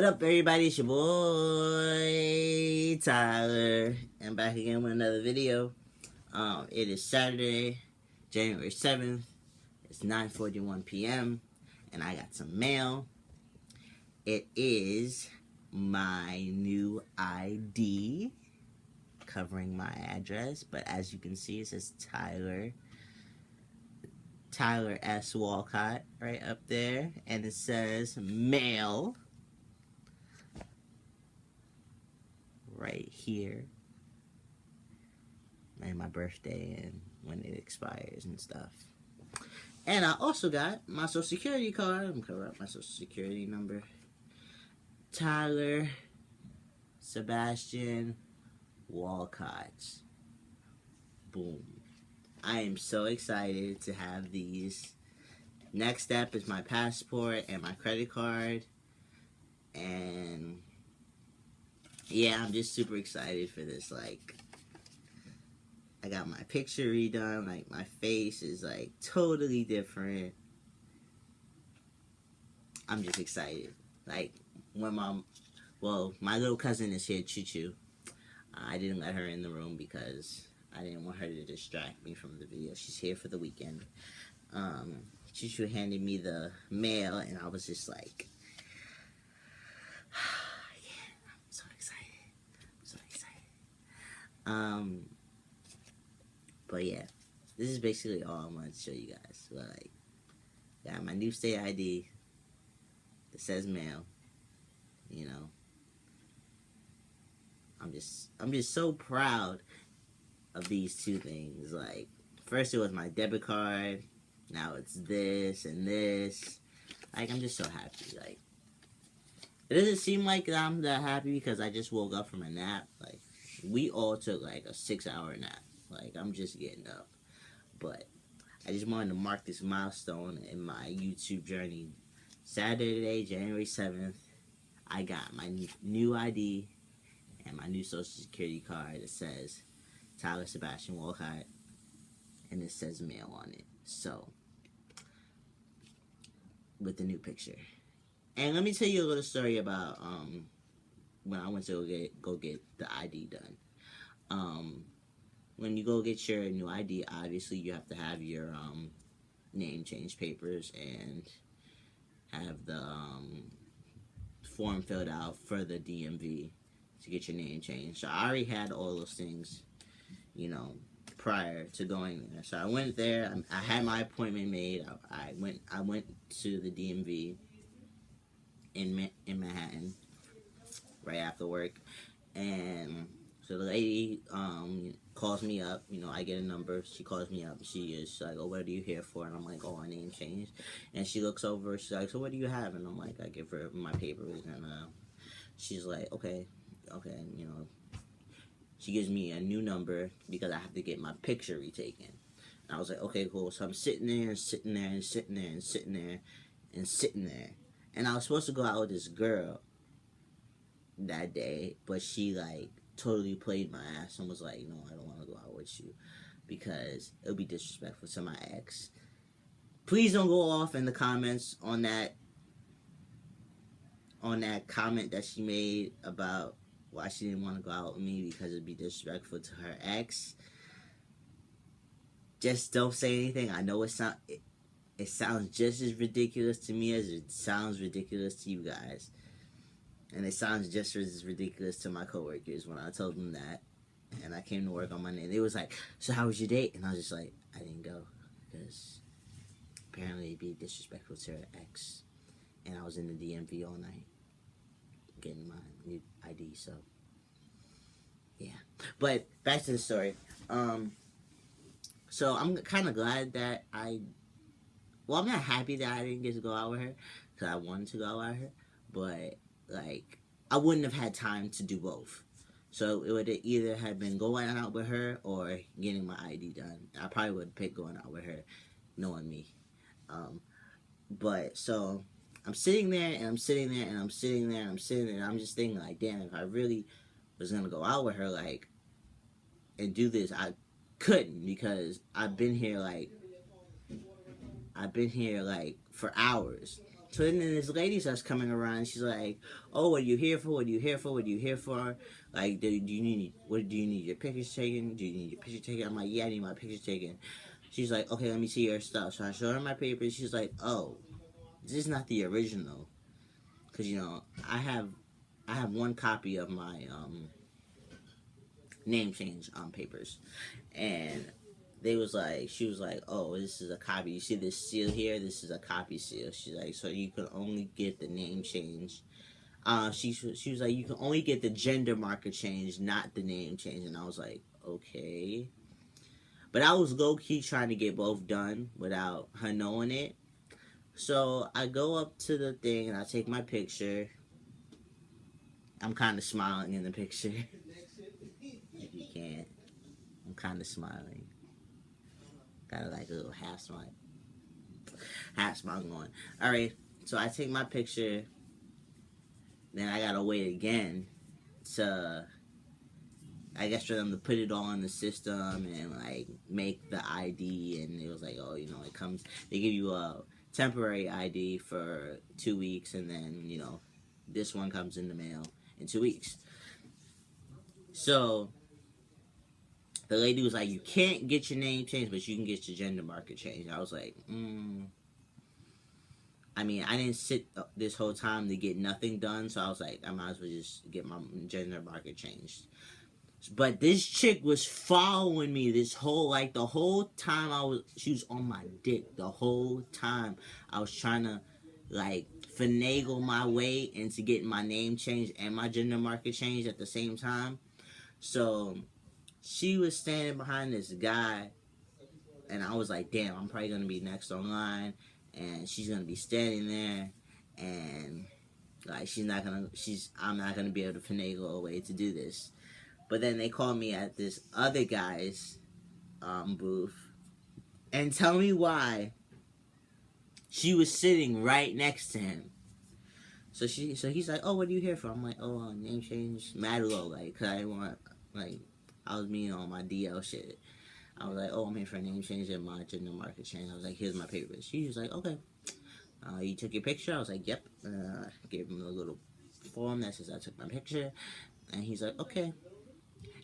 What up, everybody? It's your boy Tyler. I'm back again with another video. It is Saturday, January 7th. It's 9:41 p.m. and I got some mail. It is my new ID covering my address, but as you can see, it says Tyler S. Walcott right up there, and it says mail right here, and my birthday and when it expires and stuff. And I also got my social security card. I'm gonna cover up my social security number. Tyler Sebastian Walcott. Boom. I am so excited to have these. Next step is my passport and my credit card. And yeah, I'm just super excited for this. Like, I got my picture redone. Like, my face is like totally different. I'm just excited. Like, when my little cousin is here, Choo Choo. I didn't let her in the room because I didn't want her to distract me from the video. She's here for the weekend. Choo Choo handed me the mail, and I was just like, yeah, I'm so excited. I'm so excited. But yeah, this is basically all I wanted to show you guys. So, like, got my new state ID. It says mail. You know, I'm just so proud of these two things. Like, first it was my debit card, now it's this and this. Like, I'm just so happy. Like, it doesn't seem like I'm that happy because I just woke up from a nap. Like, we all took like a 6-hour nap. Like, I'm just getting up. But I just wanted to mark this milestone in my YouTube journey. Saturday, January 7th, I got my new ID and my new social security card. It says Tyler Sebastian Walcott, and it says mail on it. So, with the new picture. And let me tell you a little story about when I went to go get the ID done. When you go get your new ID, obviously you have to have your name change papers and have the form filled out for the DMV to get your name changed. So I already had all those things, you know, prior to going there. So I went there. I had my appointment made. I went to the DMV in Manhattan right after work, and so the lady calls me up. You know, I get a number. She calls me up. She is like, "Oh, what are you here for?" And I'm like, "Oh, my name changed." And she looks over. She's like, "So what do you have?" And I'm like, I give her my papers, and she's like, "Okay," you know. She gives me a new number because I have to get my picture retaken. And I was like, okay, cool. So I'm sitting there and sitting there and sitting there and sitting there and sitting there. And I was supposed to go out with this girl that day, but she like totally played my ass and was like, no, I don't want to go out with you because it would be disrespectful to my ex. Please don't go off in the comments on that comment that she made about why she didn't want to go out with me because it'd be disrespectful to her ex. Just don't say anything. I know it sounds just as ridiculous to me as it sounds ridiculous to you guys. And it sounds just as ridiculous to my coworkers when I told them that. And I came to work on Monday and they was like, so how was your date? And I was just like, I didn't go because apparently it'd be disrespectful to her ex. And I was in the DMV all night getting my new ID, so yeah. But back to the story. So I'm kind of glad that I'm not happy that I didn't get to go out with her because I wanted to go out with her, but like I wouldn't have had time to do both. So it would either have been going out with her or getting my ID done. I probably would have picked going out with her, knowing me. But so I'm sitting there and I'm sitting there and I'm sitting there and I'm sitting there and I'm just thinking like, damn, if I really was gonna go out with her like and do this, I couldn't because I've been here like for hours So then this lady starts coming around. She's like, "Oh, what are you here for? What are you here for? What are you here for? Like, do you need your pictures taken? Do you need your picture taken?" I'm like, "Yeah, I need my picture taken." She's like, "Okay, let me see your stuff." So I show her my papers. She's like, "Oh, this is not the original, because I have one copy of my name change papers, and." She was like, "Oh, this is a copy. You see this seal here? This is a copy seal." She's like, "So you can only get the name change." She was like, "You can only get the gender marker change, not the name change." And I was like, "Okay." But I was low key trying to get both done without her knowing it. So I go up to the thing and I take my picture. I'm kind of smiling in the picture. If you can't, I'm kind of smiling. Got like a little half smile going. All right, so I take my picture. Then I gotta wait again to, I guess, for them to put it all in the system and like make the ID. And it was like, oh, it comes. They give you a temporary ID for 2 weeks, and then this one comes in the mail in 2 weeks. So the lady was like, "You can't get your name changed, but you can get your gender marker changed." I was like, I mean, I didn't sit this whole time to get nothing done, so I was like, I might as well just get my gender marker changed. But this chick was following me the whole time she was on my dick the whole time. I was trying to, like, finagle my way into getting my name changed and my gender marker changed at the same time. So she was standing behind this guy, and I was like, damn, I'm probably gonna be next online, and she's gonna be standing there, and like I'm not gonna be able to finagle a way to do this. But then they called me at this other guy's booth, and tell me why she was sitting right next to him. So he's like, "Oh, what are you here for?" I'm like, "Oh, name change, mad low, like, cause I didn't want, like, I was being on my DL shit." I was like, "Oh, I'm here for a name change and my gender marker change." I was like, "Here's my papers." She was like, "Okay." You took your picture? I was like, "Yep." Gave him a little form that says I took my picture, and he's like, "Okay."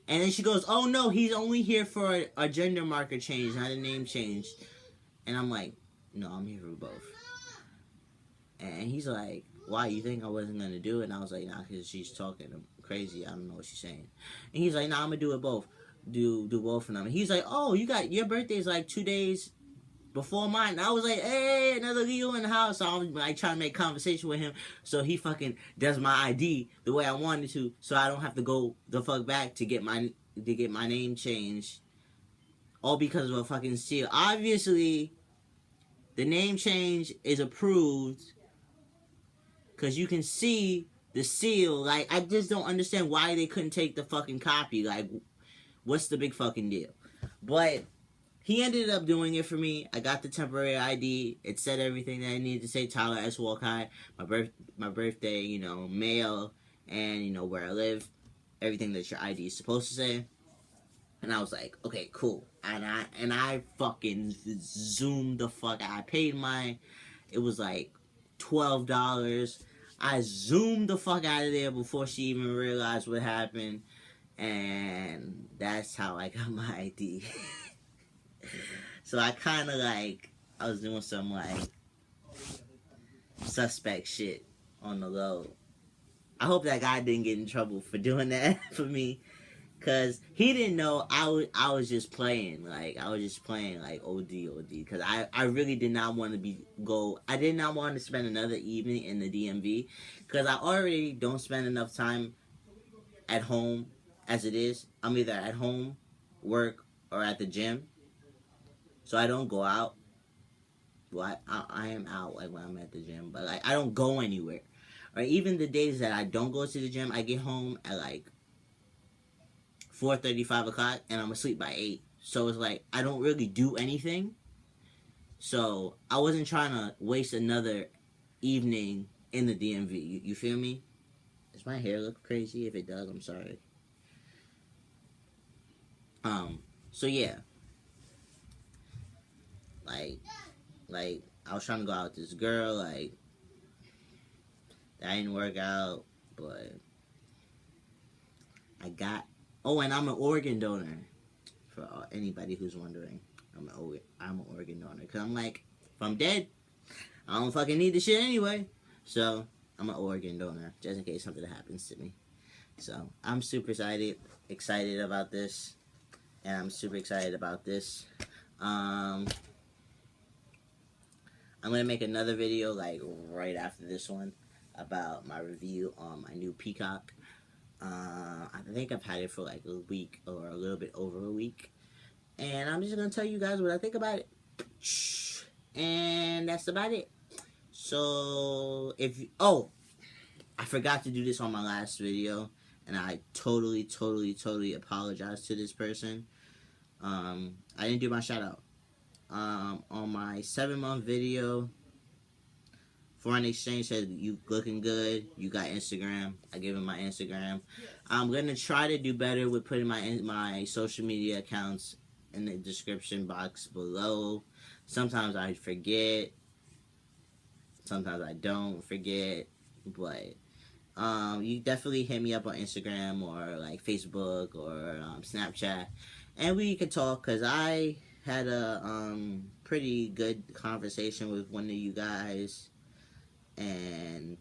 And then she goes, "Oh no, he's only here for a gender marker change, not a name change." And I'm like, "No, I'm here for both." And he's like, "Why? You think I wasn't gonna do it?" And I was like, "Nah, because she's talking crazy. I don't know what she's saying." And he's like, "Nah, I'm gonna do it both. Do both of them." And he's like, "Oh, your birthday's like 2 days before mine." And I was like, "Hey, another Leo in the house." So I'm like trying to make conversation with him, so he fucking does my ID the way I wanted to, so I don't have to go the fuck back to get my name changed, all because of a fucking seal. Obviously, the name change is approved because you can see the seal. Like, I just don't understand why they couldn't take the fucking copy. Like, what's the big fucking deal? But he ended up doing it for me. I got the temporary ID. It said everything that I needed to say. Tyler S. Walcott, my birthday, mail, and where I live. Everything that your ID is supposed to say. And I was like, okay, cool. And I fucking zoomed the fuck out. I paid it was like $12. I zoomed the fuck out of there before she even realized what happened. And that's how I got my ID. So I kind of I was doing some suspect shit on the low. I hope that guy didn't get in trouble for doing that for me. Because he didn't know I was just playing. I was just playing OD. Because I really did not want to I did not want to spend another evening in the DMV. Because I already don't spend enough time at home as it is. I'm either at home, work, or at the gym. So I don't go out. Well, I am out when I'm at the gym. But I don't go anywhere. Or even the days that I don't go to the gym, I get home at 4:30, 5 o'clock, and I'm asleep by 8. So it's I don't really do anything. So I wasn't trying to waste another evening in the DMV. You feel me? Does my hair look crazy? If it does, I'm sorry. So yeah. I was trying to go out with this girl, That didn't work out, but I got. Oh, and I'm an organ donor. For anybody who's wondering, I'm an organ donor. Cause I'm like, if I'm dead, I don't fucking need the shit anyway. So I'm an organ donor, just in case something happens to me. So I'm super excited about this, and I'm super excited about this. I'm gonna make another video like right after this one about my review on my new Peacock. I think I've had it for like a week or a little bit over a week, and I'm just gonna tell you guys what I think about it. And that's about it. So I forgot to do this on my last video, and I totally apologize to this person. I didn't do my shout out. On my 7-month video, Foreign Exchange said, you looking good, you got Instagram. I gave him my Instagram. I'm gonna try to do better with putting my social media accounts in the description box below. Sometimes I forget, sometimes I don't forget, but you definitely hit me up on Instagram or like Facebook or Snapchat, and we could talk, because I had a pretty good conversation with one of you guys, and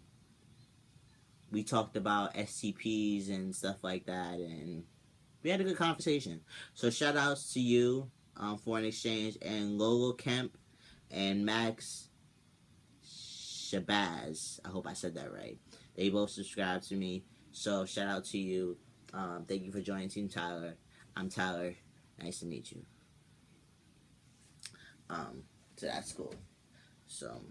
we talked about STPs and stuff like that, and we had a good conversation. So shout outs to you, Foreign Exchange, and Lolo Kemp and Max Shabazz. I hope I said that right. They both subscribed to me, so shout out to you. Thank you for joining Team Tyler. I'm Tyler. Nice to meet you. So that's cool. So,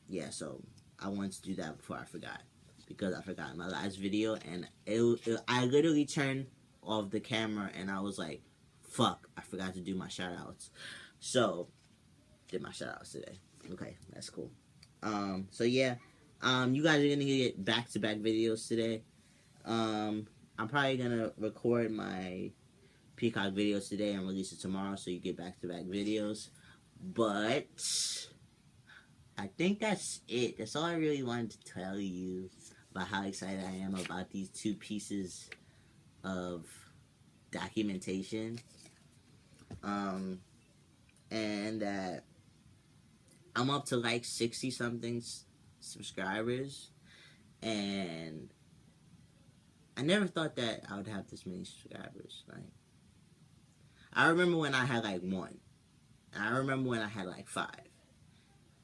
yeah, so I wanted to do that before I forgot, because I forgot my last video, and I literally turned off the camera and I was like, fuck, I forgot to do my shout outs. So, did my shout outs today. Okay, that's cool. So yeah, you guys are gonna get back-to-back videos today. I'm probably gonna record my Peacock videos today and release it tomorrow, so you get back-to-back videos. But I think that's it. That's all I really wanted to tell you about how excited I am about these 2 pieces of documentation. And that I'm up to like 60 something subscribers, and I never thought that I would have this many subscribers. Like, I remember when I had like 1, and I remember when I had like 5,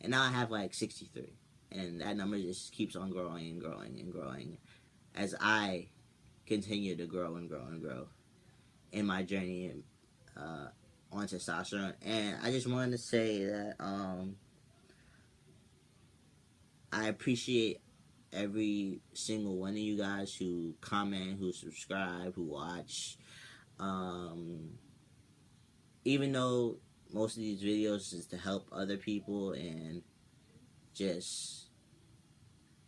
and now I have like 63, and that number just keeps on growing and growing and growing as I continue to grow and grow and grow in my journey on testosterone. And I just wanted to say that I appreciate every single one of you guys who comment, who subscribe, who watch. Even though most of these videos is to help other people and just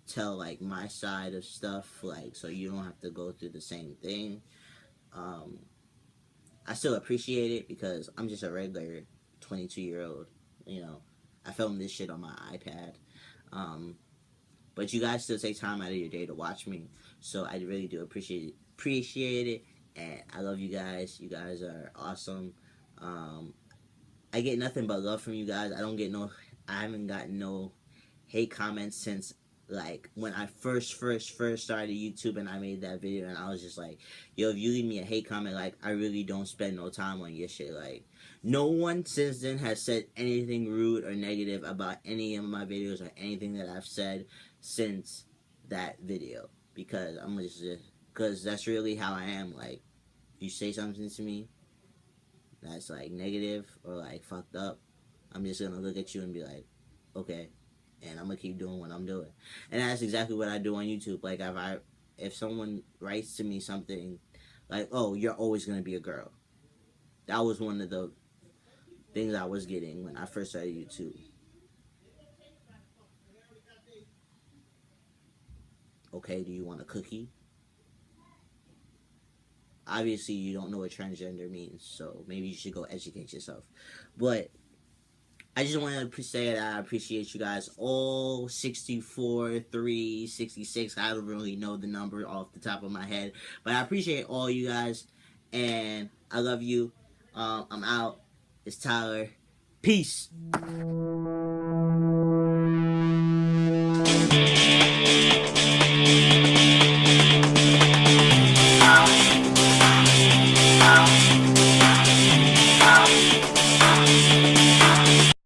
tell like my side of stuff, like, so you don't have to go through the same thing. I still appreciate it, because I'm just a regular 22-year-old. You know, I film this shit on my iPad. But you guys still take time out of your day to watch me, so I really do appreciate it, and I love you guys. You guys are awesome. I get nothing but love from you guys. I haven't gotten no hate comments since like when I first started YouTube, and I made that video, and I was just like, yo, if you leave me a hate comment, like, I really don't spend no time on your shit. Like, no one since then has said anything rude or negative about any of my videos or anything that I've said since that video, because because that's really how I am. Like, if you say something to me that's like negative or like fucked up, I'm just gonna look at you and be like, okay, and I'm gonna keep doing what I'm doing. And that's exactly what I do on YouTube. Like, if someone writes to me something like, oh, you're always gonna be a girl, that was one of the things I was getting when I first started YouTube. Okay, do you want a cookie? Obviously, you don't know what transgender means, so maybe you should go educate yourself. But I just wanted to say that I appreciate you guys all. 64, 3, 66. I don't really know the number off the top of my head, but I appreciate all you guys, and I love you. I'm out. It's Tyler. Peace.